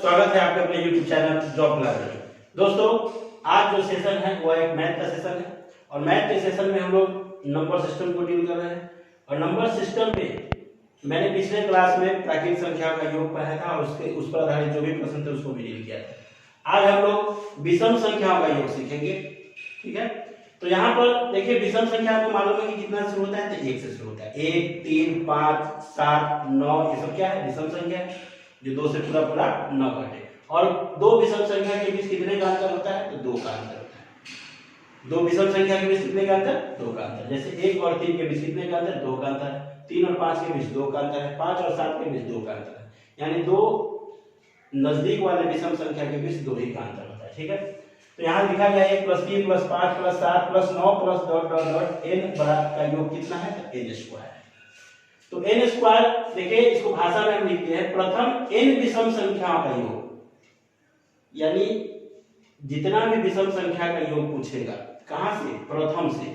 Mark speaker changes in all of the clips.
Speaker 1: स्वागत है आपके अपने YouTube चैनल जॉब लाइब्रेरी। दोस्तों, आज जो सेशन है वो एक मैथ का सेशन है और मैथ के सेशन में हम लोग नंबर सिस्टम को डील कर रहे हैं। और नंबर सिस्टम में मैंने पिछले क्लास में प्राकृतिक संख्या का योग पढ़ाया था और उस पर आधारित जो भी प्रश्न थे उसको भी डील किया था। आज हम लोग विषम संख्याओं का योग सीखेंगे। ठीक है, तो यहाँ पर देखिए विषम संख्या को मालूम है कि कितना से शुरू होता है, तो 1 से शुरू होता है। 1, 3, 5, 7, 9 ये सब क्या है, विषम संख्या है जो 2 से पूरा 9 काटे। और दो विषम संख्या के बीच कितने का अंतर होता है, तो 2 का अंतर होता है। दो विषम संख्या के बीच कितने का अंतर, 2 का अंतर। जैसे 1 और 3 के बीच कितने का अंतर, 2 का अंतर है। 3 और 5 के बीच 2 का अंतर है। 5 और 7 के बीच 2 का अंतर है। यानी दो नजदीक वाले विषम संख्या के बीच 2 ही का अंतर होता है। ठीक है, तो यहाँ लिखा गया 1 + 3 + 5 + 7 + 9 + डॉट डॉट डॉट n का योग कितना है, तो n स्क्वायर है। तो n स्क्वायर देखिए इसको भाषा में हम लिखते हैं प्रथम n विषम संख्याओं का योग। यानी जितना भी विषम संख्या का योग पूछेगा, कहां से, प्रथम से।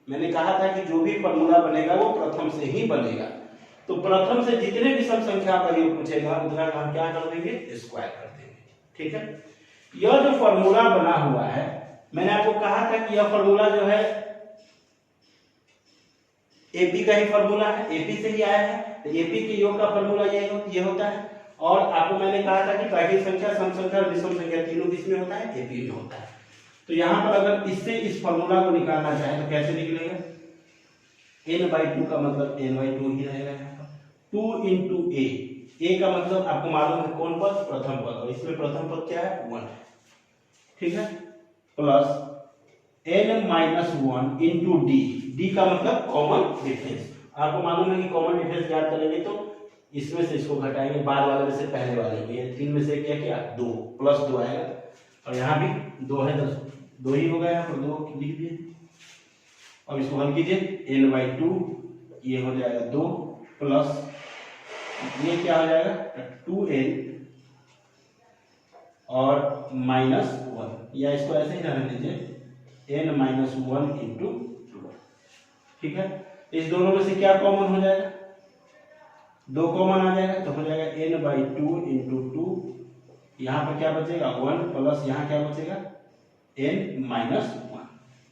Speaker 1: मैंने कहा था कि जो भी फॉर्मूला बनेगा वो प्रथम से ही बनेगा। तो प्रथम से जितने विषम संख्या का योग पूछेगा उतना का हम क्या कर देंगे, स्क्वायर कर देंगे। ठीक है, यह जो फॉर्मूला बना हुआ है, मैंने आपको कहा था कि यह फॉर्मूला जो है एपी का ही फॉर्मूला है, एपी से ही आया है। तो एपी के योग का फॉर्मूला ये होता है। और आपको मैंने कहा था कि प्राकृतिक संख्या, सम संख्या और विषम संख्या तीनों किसमें होता है, एपी में होता है। तो यहाँ पर अगर इससे इस फॉर्मूला को निकालना चाहे तो कैसे निकलेगा, n/2 का मतलब n/2 ही रहेगा। यहाँ पर 2 × a का मतलब आपको मालूम है कौन पद, प्रथम पद। और इसमें प्रथम पद क्या है, 1 है। ठीक है, प्लस n-1 × d का मतलब कॉमन डिफरेंस। आपको मालूम है कि कॉमन डिफरेंस ज्ञात करेंगे तो इसमें से इसको घटाएंगे, बाद वाले में से पहले वाले में। ये 3 में से क्या किया, 2 + 2 आएगा। और यहाँ भी 2 है, 2 ही होगा। यहाँ पर 2 लिख दिए। अब इसको हल कीजिए, n/2 ये हो जाएगा 2 प्लस ये क्या हो जाएगा 2n और -1, या इसको ऐसे ही रहने दीजिए n-1 × 2। ठीक है, इस दोनों में से क्या कॉमन हो जाएगा, 2 कॉमन आ जाएगा तो हो जाएगा n/2 × 2। यहाँ पर क्या बचेगा 1 प्लस यहाँ क्या बचेगा n-1।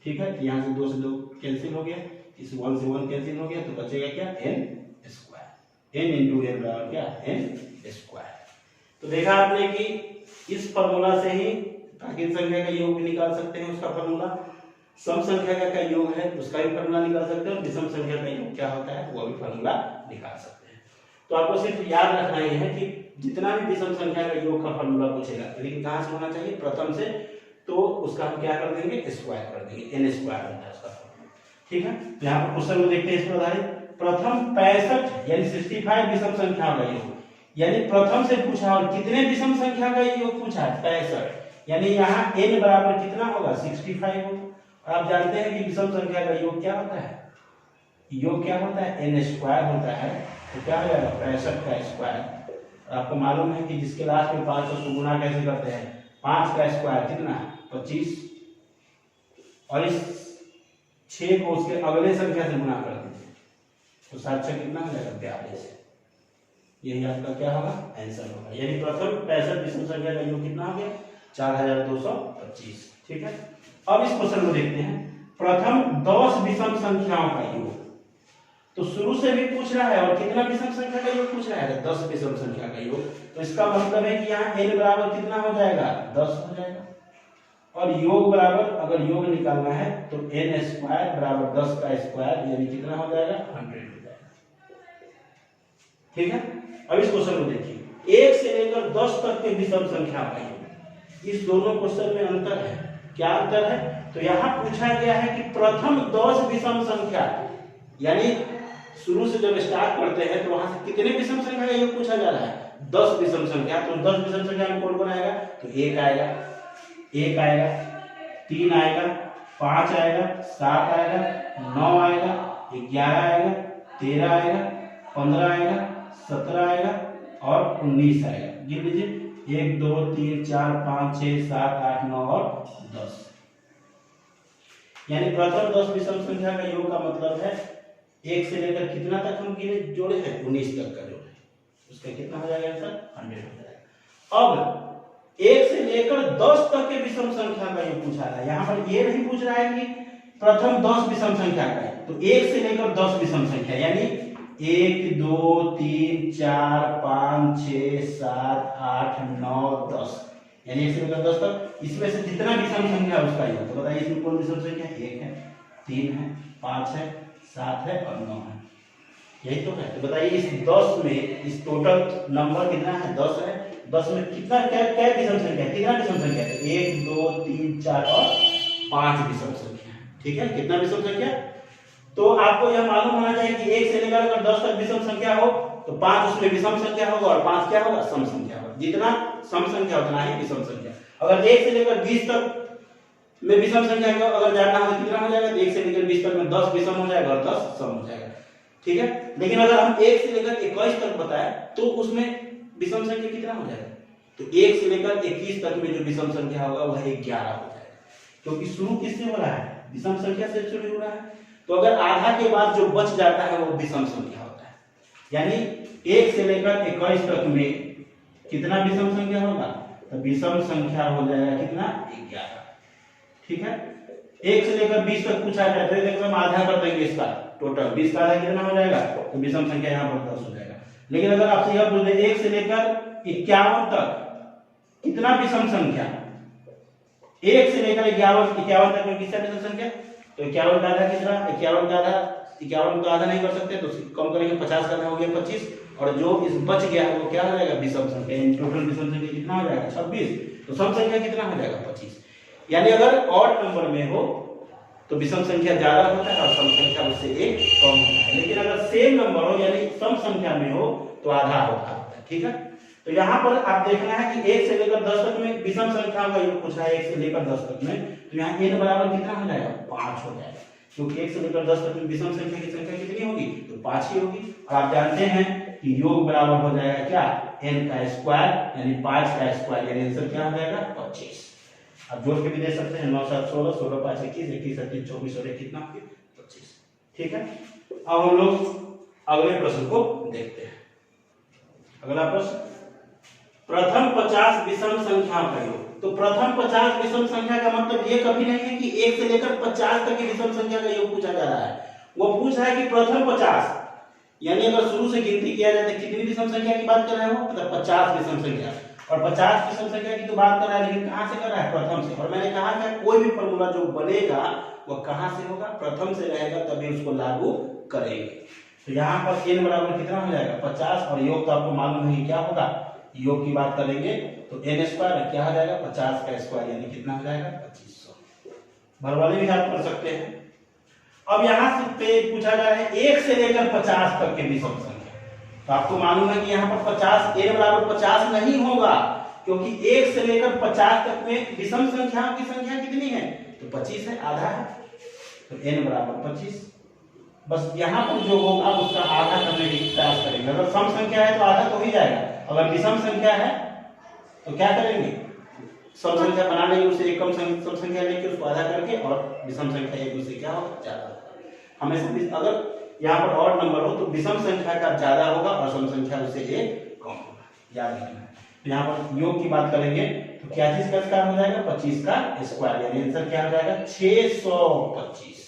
Speaker 1: ठीक है, यहाँ से 2 से 2 कैंसिल हो गया, इस 1 से 1 कैंसिल हो गया, तो बचेगा क्या n स्क्वायर। n × n बराबर क्या, n स्क्वायर। तो देखा आपने कि इस फॉर्मूला से ही प्राकृतिक संख्या का योग भी निकाल सकते हैं, उसका फॉर्मूला। सम संख्या का योग है उसका भी फॉर्मूला निकाल सकते हैं, और विषम संख्या का योग क्या होता है वो भी फॉर्मूला निकाल सकते हैं। तो आपको सिर्फ याद रखना ही है कि जितना भी विषम संख्या का योग का फॉर्मूला पूछेगा, लेकिन कहां से होना चाहिए, प्रथम से। तो उसका हम क्या कर देंगे, स्क्वायर कर देंगे, n स्क्वायर होता है उसका फॉर्मूला। ठीक है, यहाँ पर क्वेश्चन को देखते हैं इस पर आधारित। प्रथम 65 यानी 65 विषम संख्याओं का योग, यानी प्रथम से पूछा और कितने विषम संख्या का योग पूछा है, 65। यानी यहाँ n बराबर कितना होगा, 65 होगा। और आप जानते हैं कि विषम संख्या का योग क्या होता है, योग क्या होता है, n स्क्वायर होता है। तो क्या हो जाएगा 65 का स्क्वायर। आपको मालूम है कि जिसके लास्ट में 5 उसको गुणा कैसे करते हैं, 5 का स्क्वायर कितना है 25, और इस 6 को उसके अगले संख्या से गुणा कर दीजिए तो 7 6 कितना हो जाएगा 42। यही आपका क्या होगा, आंसर होगा। यानी प्रथम 65 विषम संख्या का योग कितना हो गया, 4225। ठीक है, अब इस क्वेश्चन को देखते हैं। प्रथम 10 विषम संख्याओं का योग, तो शुरू से भी पूछ रहा है और कितना विषम संख्या का योग पूछ रहा है, 10 विषम संख्या का योग। तो इसका मतलब है कि यहाँ n बराबर कितना हो जाएगा, 10 हो जाएगा। और योग बराबर, अगर योग निकालना है तो n स्क्वायर बराबर 10 का स्क्वायर, यानी कितना हो जाएगा 100 हो जाएगा। ठीक है, अब इस क्वेश्चन को देखिए, 1 से लेकर 10 तक के विषम संख्या का योग। इस दोनों क्वेश्चन में अंतर है। क्या अंतर है, तो यहाँ पूछा गया है कि प्रथम 10 विषम संख्या, यानी शुरू से जब स्टार्ट करते हैं तो वहां से कितने विषम संख्या का योग पूछा जा रहा है, 10 विषम संख्या। तो 10 विषम संख्या में कौन कौन आएगा, तो 1 आएगा, 1 आएगा, 3 आएगा, 5 आएगा, 7 आएगा, 9 आएगा, 11 आएगा, 13 आएगा, 15 आएगा, 17 आएगा और 19 आएगा। गिन लीजिए, 1 2 3 4 5 6 7 8 9 और 10। यानी प्रथम 10 विषम संख्या का योग का मतलब है 1 से लेकर कितना तक हम जोड़े हैं, 19 तक का जोड़े, उसका कितना हो जाएगा आंसर, 100 हो जाएगा। अब 1 से लेकर 10 तक के विषम संख्या का योग पूछा रहा है। यहाँ पर ये नहीं पूछ रहा है कि प्रथम 10 विषम संख्या का है, तो 1 से लेकर 10 विषम संख्या यानी 1 2 3 4 5 6 7 8 9 10 यानी 1 से लेकर 10 तक। इसमें से जितना विषम संख्या है उसका योग, तो बताइए इसमें कौन विषम संख्या है? 1 है, 3 है, 5 है, 7 है और 9 है, यही तो है। तो बताइए इस 10 में इस टोटल नंबर कितना है? 10 है। 10 में कितना क्या क्या विषम संख्या है? कितना विषम संख्या है? 1 2 3 4 और 5 विषम संख्या है। ठीक है, कितना विषम संख्या? तो आपको यह मालूम होना चाहिए कि 1 से लेकर अगर 10 तक विषम संख्या हो तो 5 उसमें विषम संख्या होगा और 5 क्या होगा? सम संख्या होगा। जितना सम संख्या उतना ही विषम संख्या। अगर 1 से लेकर 20 तक में विषम संख्या को अगर जानना हो तो कितना हो जाएगा? 1 से लेकर 20 तक में 10 विषम हो जाएगा और 10 सम हो जाएगा। ठीक है, लेकिन अगर हम 1 से लेकर 21 तक बताएं तो उसमें विषम संख्या कितना हो जाएगा? तो 1 से लेकर 21 तक में जो विषम संख्या होगा वह 11 हो जाएगा, क्योंकि शुरू किससे हो रहा है? विषम संख्या से शुरू हो रहा है। तो अगर आधा के बाद जो बच जाता है वो विषम संख्या होता है। यानी 1 से लेकर 21 तक में कितना विषम संख्या होगा? तो विषम संख्या हो जाएगा कितना? 11। ठीक है, 1 से लेकर 20 तक पूछा जाए तो देखो हम आधा कर देंगे इसका, टोटल 20 का आधा कितना हो जाएगा? तो विषम संख्या यहाँ पर 10 हो जाएगा। लेकिन अगर आपसे यह पूछ दे 1 से लेकर 51 तक कितना विषम संख्या? 1 से लेकर 51 तक में कितना विषम संख्या? तो 51 का आधा कितना? 51 का आधा नहीं कर सकते तो कम करेंगे, 50 का आधा हो गया 25, और जो इस बच गया है वो क्या हो जाएगा? विषम संख्या। टोटल विषम संख्या कितना हो जाएगा? 26। तो सम संख्या कितना हो जाएगा? 25। यानी अगर ऑड नंबर में हो तो विषम संख्या ज्यादा होता है और सम संख्या उससे 1 कम होता है। लेकिन अगर सेम नंबर हो यानी सम संख्या में हो तो आधा होता है। ठीक है, तो यहाँ पर आप देखना है कि 1 से लेकर 10 तक में विषम संख्याओं का योग पूछा है। 1 से लेकर 10 तक में तो यहाँ n बराबर कितना हो जाएगा? 5 हो जाएगा, क्योंकि 1 से लेकर 10 तक में विषम संख्या की संख्या कितनी होगी? तो 5 ही होगी। और आप जानते हैं कि योग बराबर हो जाएगा क्या? n का स्क्वायर यानी 5 का स्क्वायर, यानी आंसर क्या हो जाएगा? 25। आप जोड़ के भी दे सकते हैं, 9 7 16, 16 5 21, 21 28 24 और कितना? 25। ठीक है, अब हम लोग अगले प्रश्न को देखते हैं। अगला प्रश्न, प्रथम 50 विषम संख्याओं का योग। तो प्रथम 50 विषम संख्या का मतलब ये कभी नहीं है कि 1 से लेकर 50 तक की विषम संख्या का योग पूछा जा रहा है। वो पूछ रहा है कि प्रथम 50 यानी अगर शुरू से गिनती किया जाए तो कितनी विषम संख्या की बात कर रहे हो? मतलब 50 विषम संख्या। और 50 विषम संख्या की तो बात कर रहा है, लेकिन कहां से कर रहा है? प्रथम से। और मैंने कहा कि कोई भी फॉर्मूला जो बनेगा वह कहां से होगा? प्रथम से रहेगा, तभी उसको लागू करेंगे। तो यहाँ पर n बराबर कितना हो जाएगा? 50, और योग तो आपको मालूम है कि क्या होगा? योग की बात करेंगे तो n स्क्वायर क्या हो जाएगा? 50 का स्क्वायर यानी कितना हो जाएगा? 2500। भरवाले भी आप कर सकते हैं। अब यहाँ से पूछा जा रहा है 1 से लेकर 50 तक के विषम संख्या। तो आपको मालूम है कि यहाँ पर 50 n बराबर 50 नहीं होगा, क्योंकि 1 से लेकर 50 तक में विषम संख्याओं की संख्या कितनी है? तो 25 है, आधा है। तो n बराबर 25। बस यहाँ पर जो होगा उसका आधा करने की प्रयास करेंगे। अगर सम संख्या है तो आधा तो हो ही जाएगा, अगर विषम संख्या है तो क्या करेंगे? सम संख्या बना लेंगे, उसे एक कम सम संख्या लेके उसको आधा करके, और विषम संख्या एक दूसरे क्या होगा? ज्यादा। हमेशा अगर यहाँ पर ऑड नंबर हो तो विषम संख्या का ज्यादा होगा और सम संख्या उससे एक कम होगा, याद रखना है। तो यहाँ पर योग की बात करेंगे तो क्या चीज का स्क्वायर हो जाएगा? 25 का स्क्वायर, यानी आंसर क्या हो जाएगा? 625।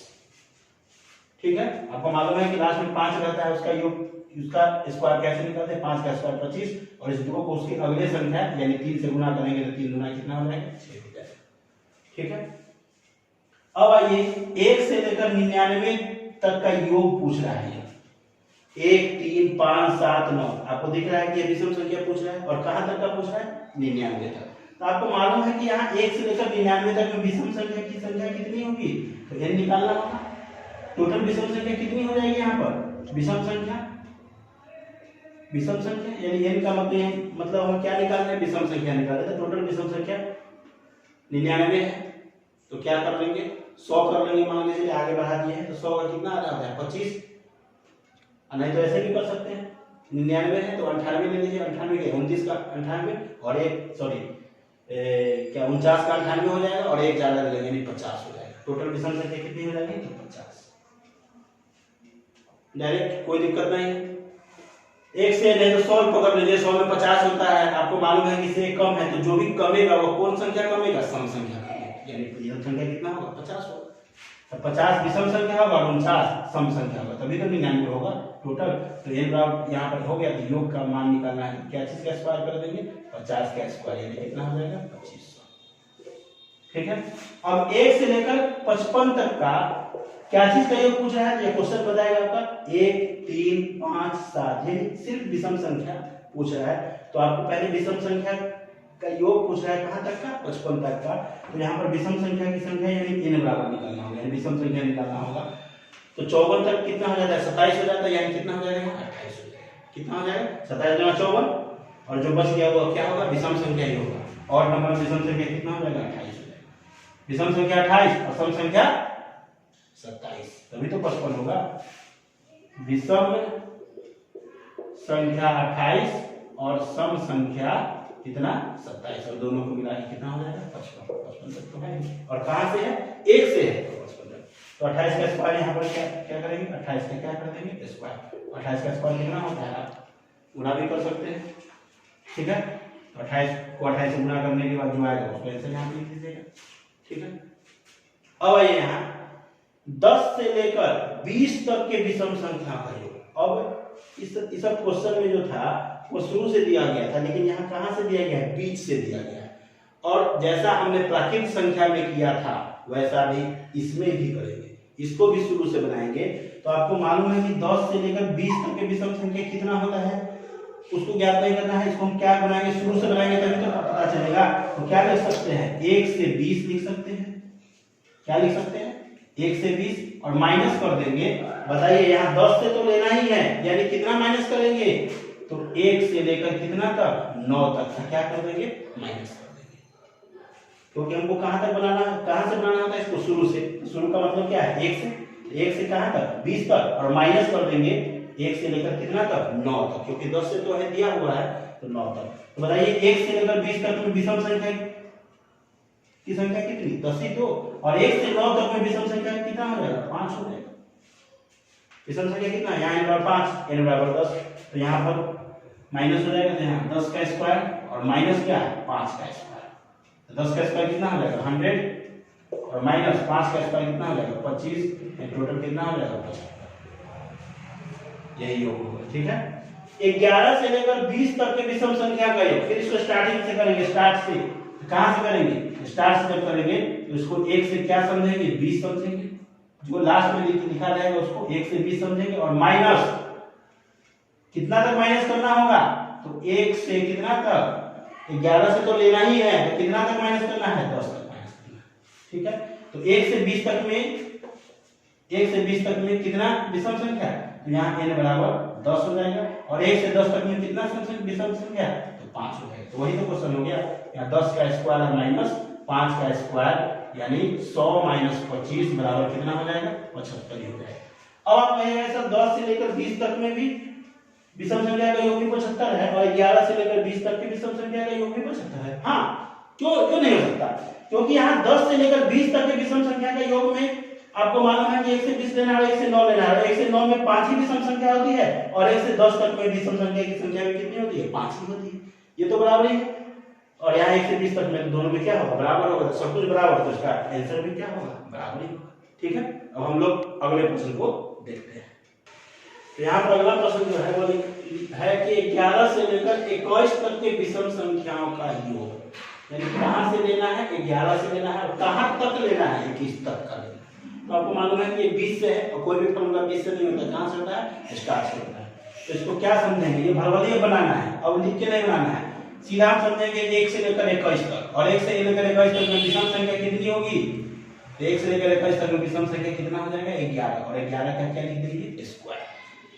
Speaker 1: ठीक है, आपको मालूम है कि लास्ट में 5 रहता है, उसका योग उसका स्क्वायर कैसे निकालते हैं? 5 का स्क्वायर 25, और इस 2 को उसकी अगले संख्या यानी 3 से गुणा करेंगे तो 3 गुना कितना हो जाएगा? 6 हो जाएगा। ठीक है, अब आइए 1 से लेकर 99 तक का योग पूछ रहा है। 1 3 5 7 9 आपको दिख रहा है कि ये विषम संख्या पूछ रहा है, और कहां तक का पूछ रहा है? 99 तक। तो आपको मालूम है कि यहाँ 1 से लेकर 99 तक में विषम संख्या की संख्या कितनी होगी? तो n निकालना होगा। टोटल विषम संख्या कितनी हो जाएगी यहाँ पर? विषम संख्या यानी n का मतलब हम क्या निकाल रहे हैं? विषम संख्या निकाल रहे हैं। तो टोटल विषम संख्या 99 है, तो क्या कर लेंगे? 100 कर लेंगे, मान लीजिए आगे बढ़ा दिए हैं तो 100 का कितना आ रहा है? 25। नहीं तो ऐसे भी कर सकते हैं, 99 है तो 98 ले लीजिए, 98 के 29 का 98 और एक क्या 49 का 98 हो जाएगा, और एक ज्यादा ले लेंगे 50 हो जाएगा। टोटल विषम संख्या कितनी हो जाएगी? तो 50। डायरेक्ट, कोई दिक्कत नहीं है। एक से नहीं तो 100 पकड़ लीजिए, 100 में 50 होता है, आपको मालूम है कि इससे कम है, तो जो भी कमेगा वो कौन संख्या कमेगा, सम संख्या कमेगी, यानी रियल संख्या कितना होगा, 50 होगा। तो 50 विषम संख्या होगा और 49 सम संख्या होगा, तभी तो 99 होगा टोटल। तो ये यहाँ पर हो गया, तो योग का मान निकालना है, क्या चीज का स्क्वायर कर देंगे, 50 का स्क्वायर, यानी कितना हो जाएगा, 2500। ठीक है, अब 1 से लेकर 55 तक का क्या चीज का योग पूछ रहा है, ये क्वेश्चन बताएगा आपका 1 3 5 7, ये सिर्फ विषम संख्या पूछ रहा है। तो आपको पहले विषम संख्या का योग पूछ रहा है, कहां तक का, 55 तक का। तो यहाँ पर विषम संख्या की संख्या यानी n बराबर निकालना होगा, यानी विषम संख्या निकालना होगा। तो 54 तक कितना हो जाता है, 27 हो जाता है, यानी कितना हो जाएगा, 28 हो जाएगा। कितना हो जाएगा, 27 गुना 54, और जो बच गया वो क्या होगा, विषम संख्या ही होगा। और नंबर विषम संख्या कितना हो जाएगा, 28 हो जाएगा। विषम संख्या 28 और सम संख्या 27, तभी तो 55 होगा। विषम संख्या 28 और सम संख्या कितना, 27, और दोनों को मिला के कितना हो जाएगा, 55 तक तो है। और कहां से है, 1 से है, तो 55। तो 28 का स्क्वायर यहाँ पर क्या करेंगे, 28 का क्या कर देंगे, स्क्वायर। 28 का स्क्वायर कितना होता है, आप गुना भी कर सकते हैं। ठीक है, 28 को 28 से गुना करने के बाद जो आएगा उसको ऐसे यहाँ लिख दीजिएगा। ठीक है, अब आइए यहाँ 10 से लेकर 20 तक के विषम संख्या का योग। अब इस क्वेश्चन में जो था वो शुरू से दिया गया था, लेकिन यहाँ कहां से दिया गया है, बीच से दिया गया है। और जैसा हमने प्राकृत संख्या में किया था वैसा भी इसमें भी करेंगे, इसको भी शुरू से बनाएंगे। तो आपको मालूम है कि 10 से लेकर 20 तक के विषम संख्या कितना होता है, उसको ज्ञात नहीं करना है। इसको हम क्या बनाएंगे, शुरू से बनाएंगे तभी तो पता चलेगा। तो क्या लिख सकते हैं, 1 से 20 लिख सकते हैं। क्या लिख सकते हैं, 1 से 20, और माइनस कर देंगे। बताइए यहाँ 10 से तो लेना ही है, यानी कितना माइनस करेंगे, तो 1 से लेकर कितना तक, 9 तक का क्या कर देंगे, माइनस कर देंगे। क्योंकि हमको कहां तक बनाना, कहां से बनाना होता है इसको, शुरू से। शुरू का मतलब क्या है, 1 से कहां तक, 20 तक, और माइनस कर देंगे 1 से लेकर कितना तक, 9 तक, क्योंकि 10 से तो है दिया हुआ है, तो 9 तक। तो बताइए 1 से लेकर 20 तक में विषम संख्या की संख्या कितनी, 10 ही तो। और 1 से 9 तक में विषम संख्या कितना हो जाएगा, 5 हो जाएगा। विषम संख्या कितना है, यहाँ n 5, n बराबर 10, तो यहाँ पर माइनस हो जाएगा, तो यहाँ 10 का स्क्वायर और माइनस क्या है, 5 का स्क्वायर। तो 10 का स्क्वायर कितना हो जाएगा, 100, और माइनस 5 का स्क्वायर कितना हो जाएगा, 25, टोटल कितना हो जाएगा, 75। यही योग होगा। ठीक है, 11 से लेकर 20 तक के विषम संख्या का योग। फिर इसको स्टार्टिंग से करेंगे, स्टार्ट से। कहां से करेंगे, स्टार्ट से जब करेंगे तो इसको 1 से क्या समझेंगे, 20 समझेंगे। जो लास्ट में लिखा रहेगा उसको 1 से 20 समझेंगे, और माइनस कितना तक माइनस करना होगा, तो 1 से कितना तक, 11 से तो लेना ही है, तो कितना तक माइनस करना है, 10 तक माइनस करना है। ठीक है, तो 1 से 20 तक में, 1 से 20 तक में कितना विषम संख्या है, तो यहाँ n बराबर 10 हो जाएगा। और 1 से 10 तक में कितना विषम संख्या है, तो 5 हो जाएगा। तो वही तो क्वेश्चन हो गया, यहाँ 10 का स्क्वायर और माइनस 5 का स्क्वायर, यानी 100 माइनस 25 बराबर कितना हो जाएगा, 75 हो जाएगा। अब आप कहेंगे सर 10 से लेकर 20 तक में भी विषम संख्या का योग भी 75 है, और 11 से लेकर 20 तक की विषम संख्या का योग भी 75 है। हाँ, क्यों नहीं हो सकता, क्योंकि यहाँ 10 से लेकर 20 तक के विषम संख्या के योग में आपको मालूम है कि 1 से 20 लेना है, 1 से 9 लेना है। 1 से 9 में 5 ही विषम संख्या होती है, और 1 से 10 तक में विषम संख्या की संख्या में कितनी होती है, 5 ही होती है। ये तो बराबर ही है। और यहाँ 1 से 20 तक में तो दोनों में क्या होगा, बराबर होगा। तो सब कुछ बराबर, तो इसका आंसर भी क्या होगा, बराबर ही होगा। ठीक है, अब हम लोग अगले प्रश्न को देखते हैं। तो यहाँ पर अगला प्रश्न जो है वो है कि 11 से लेकर 21 तक के विषम संख्याओं का योग, यानी कहां से लेना है, 11 से लेना है, और कहां तक लेना है, 21 तक का लेना है। तो आपको मालूम है कि ये 20 से है, और कोई भी फॉर्मूला 20 से नहीं होता, कहां से होता है, स्टार्ट से होता है। तो इसको क्या समझेंगे, ये भरवलिया बनाना है, अब लिख के नहीं बनाना है। सीधा हम समझेंगे 1 से लेकर 21 तक, और 1 से लेकर 21 तक में विषम संख्या कितनी होगी, तो 1 से लेकर 21 तक में विषम संख्या कितना हो जाएगा, 11, और 11 का क्या लिख देंगे, स्क्वायर।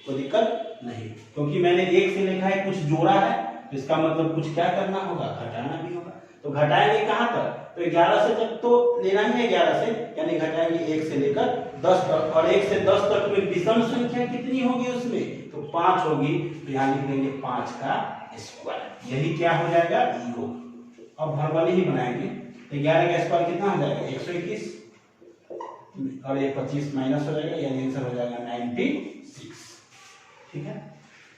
Speaker 1: कोई दिक्कत नहीं, क्योंकि मैंने 1 से लिखा है, कुछ जोड़ा है, तो इसका मतलब कुछ क्या करना होगा, घटाना भी होगा। तो घटाएंगे कहां तक, तो 11 से तक तो लेना ही है, 11 से, यानी घटाएंगे 1 से लेकर 10 तक, और 1 से 10 तक में विषम संख्या कितनी होगी उसमें, तो 5 होगी। तो यहाँ लिख देंगे 5 का स्क्वायर। यही क्या हो जाएगा, योग। अब भरवली ही बनाएंगे, तो 11 का स्क्वायर कितना हो जाएगा, 121, और ये 25 माइनस हो जाएगा, यानी आंसर हो जाएगा 96। ठीक है,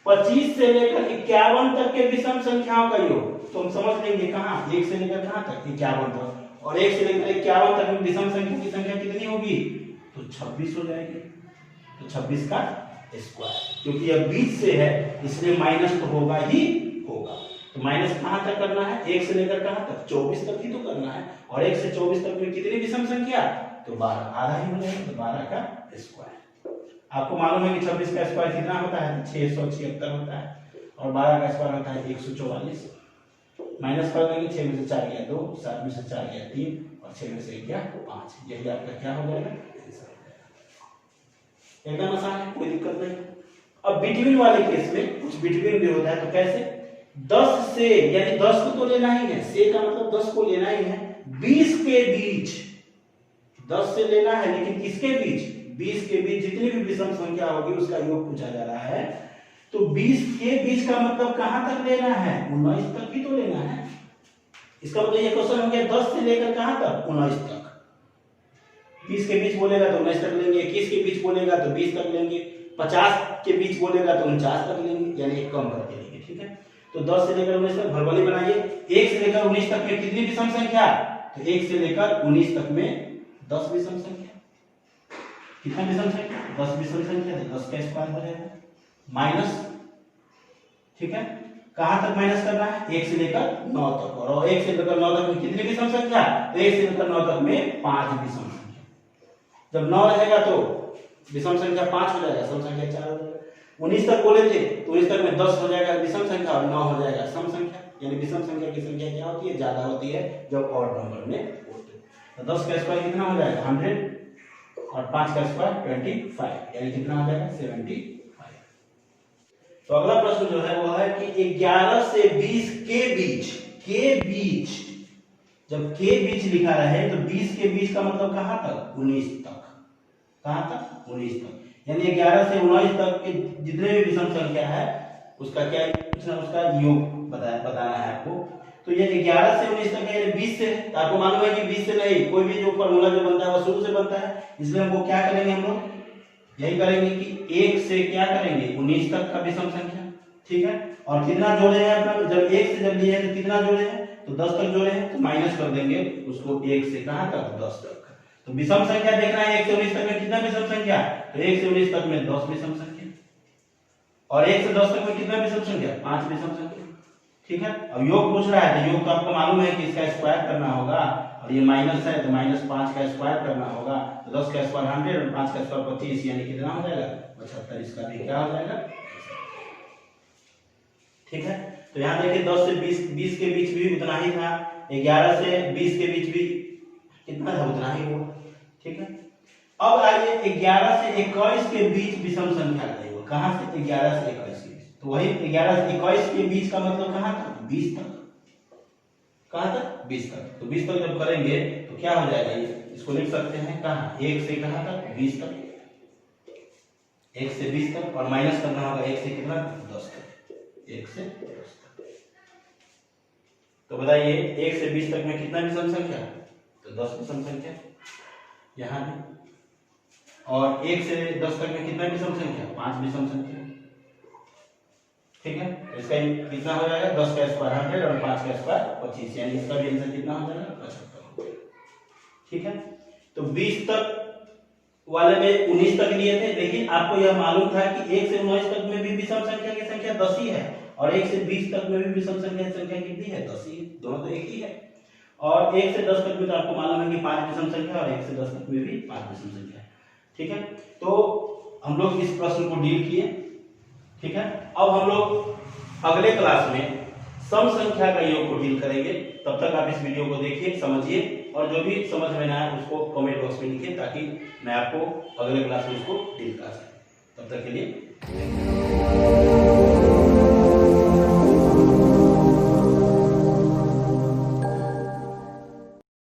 Speaker 1: 25 से लेकर 51 तक के विषम संख्याओं का योग। तो हम समझ लेंगे कहाँ, 1 से लेकर कहाँ तक, 51 तक, और 1 से लेकर 51 तक में विषम संख्या की संख्या कितनी होगी, तो 26 हो जाएगी। तो 26 का स्क्वायर, क्योंकि यह 20 से है इसलिए माइनस तो होगा ही होगा। तो माइनस कहाँ तक करना है, 1 से लेकर कहाँ तक, 24 तक ही तो करना है। और 1 से 24 तक में कितनी विषम संख्या, तो 12, आधा ही हो जाएगा, तो 12 का स्क्वायर। आपको मालूम है कि 26 का स्क्वायर कितना होता है, 676 होता है, और 12 का स्क्वायर होता है 144। माइनस कर देंगे, 6 में से 4 गया 2, 7 में से 4 गया 3, और 6 में से गया 5। यही आपका क्या हो जाएगा, आंसर हो जाएगा। एकदम आसान है, कोई दिक्कत नहीं। अब बिटवीन वाले केस में कुछ बिटवीन भी होता है, तो कैसे, 10 से, यानी 10 को तो लेना ही है, से का मतलब 10 को लेना ही है, 20 के बीच 10 से लेना है, लेकिन किसके बीच, 20 के बीच जितनी भी विषम संख्या होगी उसका योग पूछा जा रहा है। तो 20 के बीच का मतलब कहां तक लेना है, 19 तक ही तो लेना है। इसका मतलब ये क्वेश्चन हो गया 10 से लेकर कहां तक, 19 तक। 20 के बीच बोलेगा तो 19 तक लेंगे, 21 के बीच बोलेगा तो 20 तक लेंगे, 50 के बीच बोलेगा तो 49 तक लेंगे, यानी एक कम करके लेंगे, ठीक है। तो 10 से लेकर 19 तक भरवली बनाइए। 1 से लेकर 19 तक में कितनी विषम संख्या, तो 1 से लेकर 19 तक में 10 विषम संख्या। कितना विषम संख्या, 10 विषम संख्या, तो 10 का स्क्वायर हो जाएगा माइनस, ठीक है। कहां तक माइनस करना है, 1 से लेकर 9 तक, और 1 से लेकर 9 तक में कितनी विषम संख्या, 1 से लेकर 9 तक में 5 विषम संख्या। जब 9 रहेगा तो विषम संख्या 5 हो जाएगा, सम संख्या 4 हो जाएगा। 19 तक बोले थे तो 19 तक में 10 हो जाएगा विषम संख्या, और 9 हो जाएगा सम संख्या। यानी विषम संख्या की संख्या क्या होती है, ज्यादा होती है जब ऑड नंबर में होते हैं। तो 10 का स्क्वायर कितना हो जाएगा, 100, और 5 का स्क्वायर 25, यानी कितना हो जाएगा, 75। तो अगला प्रश्न जो है वो है कि 11 से 20 के बीच जब के बीच लिखा रहे तो 20 के बीच का मतलब कहां तक, 19 तक। कहां तक, 19 तक। यानी 11 से 19 तक के जितने भी विषम संख्या है उसका क्या उसका योग बताना है आपको। तो ये 11 से 19 तक है, यानी 20 से, तो आपको मालूम है कि 20 से नहीं, कोई भी जो फॉर्मूला जो बनता है वो शुरू से बनता है, इसलिए हमको क्या करेंगे, हम लोग यही करेंगे कि 1 से क्या करेंगे, 19 तक का विषम संख्या, ठीक है। और कितना जोड़े हैं अपना, जब 1 से जब लिए हैं तो कितना जोड़े हैं, तो 10 तक जोड़े हैं, तो माइनस कर देंगे उसको 1 से कहां तक, 10 तक। तो विषम संख्या देखना है 1 से 19 तक में कितना विषम संख्या, तो 1 से 19 तक में 10 विषम संख्या, और 1 से 10 तक में कितना विषम संख्या, 5 विषम संख्या, ठीक है। अब योग पूछ रहा है तो योग तो आपको मालूम है कि इसका स्क्वायर करना होगा, और ये माइनस है तो -5 का स्क्वायर करना होगा, तो 10 का स्क्वायर 100 और 5 का स्क्वायर 25, यानी कितना हो जाएगा, 75। इसका भी क्या हो जाएगा, ठीक है। तो यहाँ देखिए 10 से 20 के बीच भी उतना ही था, 11 से 20 के बीच भी कितना था, उतना ही हुआ, ठीक है। अब आइए 11 से 21 के बीच विषम संख्या बताइए, कहां से, 11 से 21 के बीच। तो वही 11 से 21 के बीच का मतलब कहां तक, 20 तक। कहां तक, 20 तक। तो 20 तक जब करेंगे तो क्या हो जाएगा, ये इसको लिख सकते हैं कहां, 1 से कहां तक, 20 तक, 1 से 20 तक, और माइनस करना होगा 1 से कितना, 10 तक, 1 से 10 तक। तो बताइए 1 से 20 तक में कितना विषम संख्या, तो 10 विषम संख्या यहां है, और 1 से 10 तक में कितना विषम संख्या, 5 विषम संख्या, ठीक है। तो इसका कितना हो जाएगा, 10 का स्क्वायर 100 और 5 का स्क्वायर 25, यानी इसका भी आंसर कितना हो जाएगा, 75, ठीक है। तो 20 तक वाले में 19 तक लिए थे, लेकिन आपको यह मालूम था कि 1 से 19 तक में भी विषम संख्या की संख्या 10 ही है, और 1 से 20 तक में भी विषम संख्या की संख्या कितनी है, 10 ही है, दोनों तो एक ही है। और 1 से 10 तक में तो आपको मालूम है कि 5 विषम संख्या, और 1 से 10 तक में भी 5 विषम संख्या है, ठीक है। तो हम लोग इस प्रश्न को डील किए, ठीक है। अब हम लोग अगले क्लास में सम संख्या का योग को डील करेंगे। तब तक आप इस वीडियो को देखिए, समझिए, और जो भी समझ में ना आए उसको कमेंट बॉक्स में लिखिए, ताकि मैं आपको अगले क्लास में उसको डील कर सकूं। तब तक के लिए